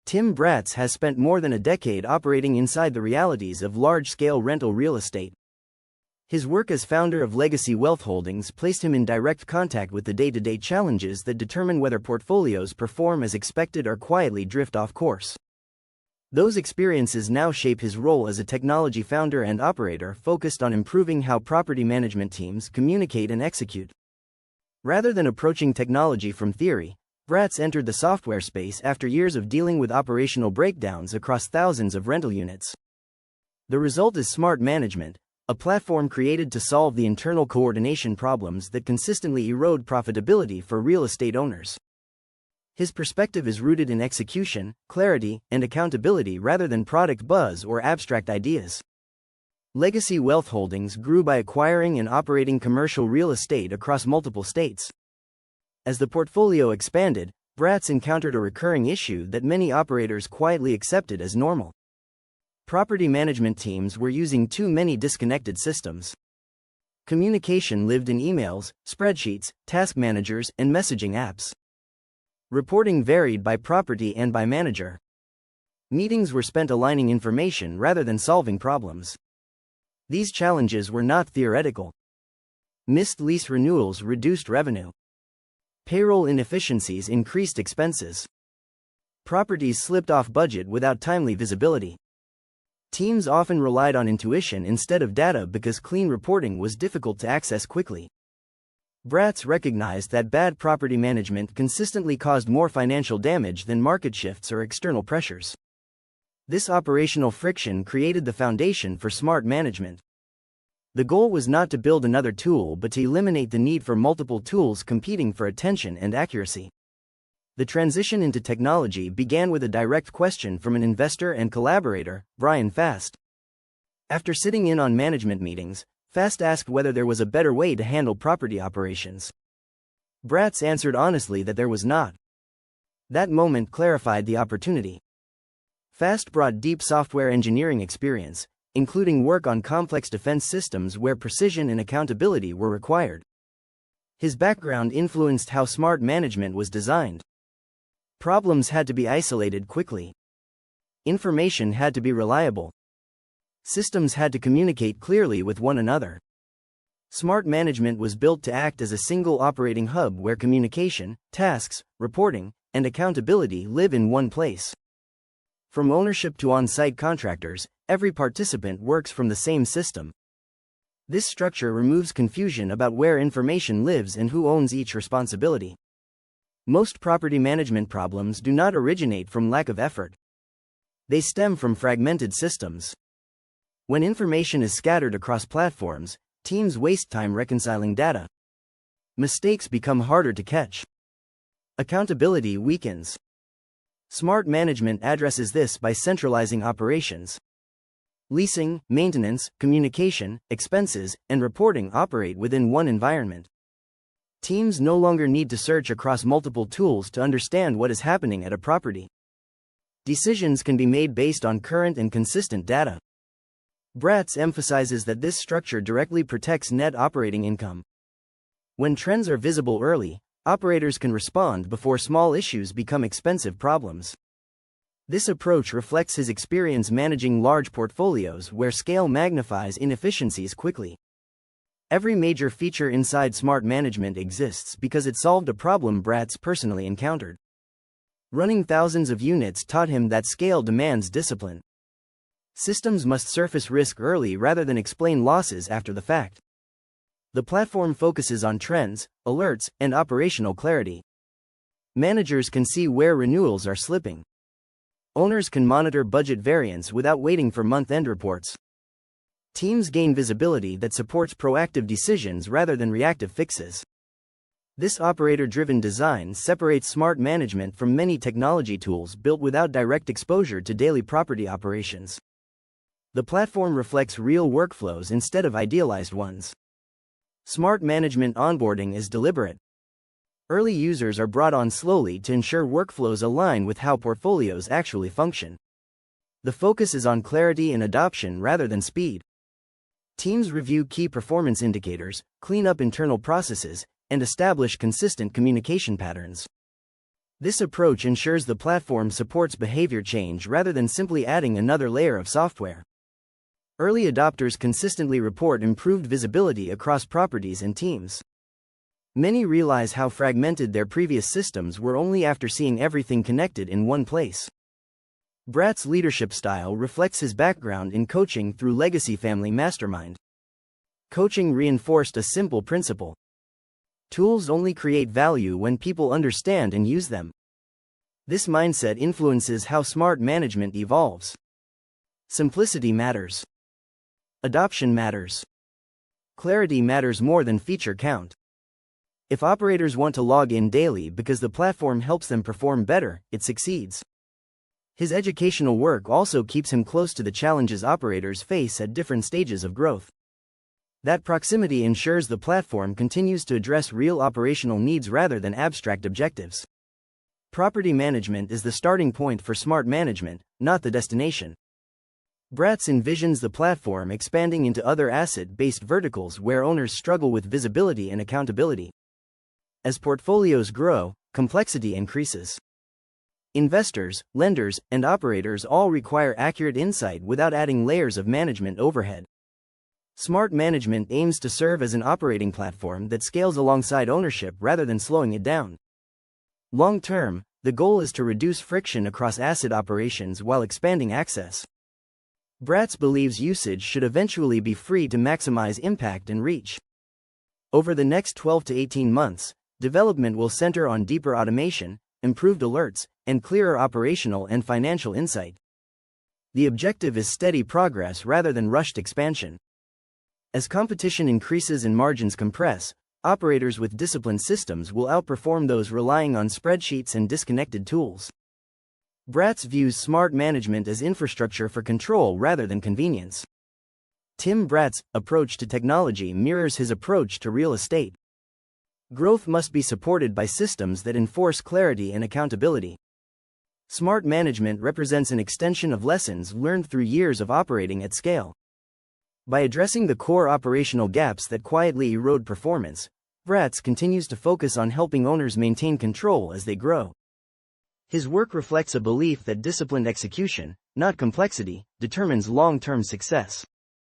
Tim Bratz has spent more than a decade operating inside the realities of large-scale rental real estate. His work as founder of Legacy Wealth Holdings placed him in direct contact with the day-to-day challenges that determine whether portfolios perform as expected or quietly drift off course. Those experiences now shape his role as a technology founder and operator focused on improving how property management teams communicate and execute. Rather than approaching technology from theory, Bratz entered the software space after years of dealing with operational breakdowns across thousands of rental units. The result is Smart Management, a platform created to solve the internal coordination problems that consistently erode profitability for real estate owners. His perspective is rooted in execution, clarity, and accountability rather than product buzz or abstract ideas. Legacy Wealth Holdings grew by acquiring and operating commercial real estate across multiple states. As the portfolio expanded, Bratz encountered a recurring issue that many operators quietly accepted as normal. Property management teams were using too many disconnected systems. Communication lived in emails, spreadsheets, task managers, and messaging apps. Reporting varied by property and by manager. Meetings were spent aligning information rather than solving problems. These challenges were not theoretical. Missed lease renewals reduced revenue. Payroll inefficiencies increased expenses. Properties slipped off budget without timely visibility. Teams often relied on intuition instead of data because clean reporting was difficult to access quickly. Bratz recognized that bad property management consistently caused more financial damage than market shifts or external pressures. This operational friction created the foundation for Smart Management. The goal was not to build another tool but to eliminate the need for multiple tools competing for attention and accuracy. The transition into technology began with a direct question from an investor and collaborator, Brian Fast. After sitting in on management meetings, Fast asked whether there was a better way to handle property operations. Bratz answered honestly that there was not. That moment clarified the opportunity. Fast brought deep software engineering experience, including work on complex defense systems where precision and accountability were required. His background influenced how Smart Management was designed. Problems had to be isolated quickly. Information had to be reliable. Systems had to communicate clearly with one another. Smart Management was built to act as a single operating hub where communication, tasks, reporting, and accountability live in one place. From ownership to on-site contractors, every participant works from the same system. This structure removes confusion about where information lives and who owns each responsibility. Most property management problems do not originate from lack of effort. They stem from fragmented systems. When information is scattered across platforms, teams waste time reconciling data. Mistakes become harder to catch. Accountability weakens. Smart Management addresses this by centralizing operations. Leasing, maintenance, communication, expenses, and reporting operate within one environment. Teams no longer need to search across multiple tools to understand what is happening at a property. Decisions can be made based on current and consistent data. Bratz emphasizes that this structure directly protects net operating income. When trends are visible early, operators can respond before small issues become expensive problems. This approach reflects his experience managing large portfolios where scale magnifies inefficiencies quickly. Every major feature inside Smart Management exists because it solved a problem Bratz personally encountered. Running thousands of units taught him that scale demands discipline. Systems must surface risk early rather than explain losses after the fact. The platform focuses on trends, alerts, and operational clarity. Managers can see where renewals are slipping. Owners can monitor budget variance without waiting for month-end reports. Teams gain visibility that supports proactive decisions rather than reactive fixes. This operator-driven design separates Smart Management from many technology tools built without direct exposure to daily property operations. The platform reflects real workflows instead of idealized ones. Smart Management onboarding is deliberate. Early users are brought on slowly to ensure workflows align with how portfolios actually function. The focus is on clarity and adoption rather than speed. Teams review key performance indicators, clean up internal processes, and establish consistent communication patterns. This approach ensures the platform supports behavior change rather than simply adding another layer of software. Early adopters consistently report improved visibility across properties and teams. Many realize how fragmented their previous systems were only after seeing everything connected in one place. Bratt's leadership style reflects his background in coaching through Legacy Family Mastermind. Coaching reinforced a simple principle: tools only create value when people understand and use them. This mindset influences how smart management evolves. Simplicity matters. Adoption matters. Clarity matters more than feature count. If operators want to log in daily because the platform helps them perform better, it succeeds. His educational work also keeps him close to the challenges operators face at different stages of growth. That proximity ensures the platform continues to address real operational needs rather than abstract objectives. Property management is the starting point for smart management, not the destination. Bratt envisions the platform expanding into other asset-based verticals where owners struggle with visibility and accountability. As portfolios grow, complexity increases. Investors, lenders, and operators all require accurate insight without adding layers of management overhead. Smart management aims to serve as an operating platform that scales alongside ownership rather than slowing it down. Long term, the goal is to reduce friction across asset operations while expanding access. Bratt believes usage should eventually be free to maximize impact and reach. Over the next 12 to 18 months, development will center on deeper automation, improved alerts, and clearer operational and financial insight. The objective is steady progress rather than rushed expansion. As competition increases and margins compress, operators with disciplined systems will outperform those relying on spreadsheets and disconnected tools. Bratt views smart management as infrastructure for control rather than convenience. Tim Bratt's approach to technology mirrors his approach to real estate. Growth must be supported by systems that enforce clarity and accountability. Smart management represents an extension of lessons learned through years of operating at scale. By addressing the core operational gaps that quietly erode performance, Bratt continues to focus on helping owners maintain control as they grow. His work reflects a belief that disciplined execution, not complexity, determines long-term success.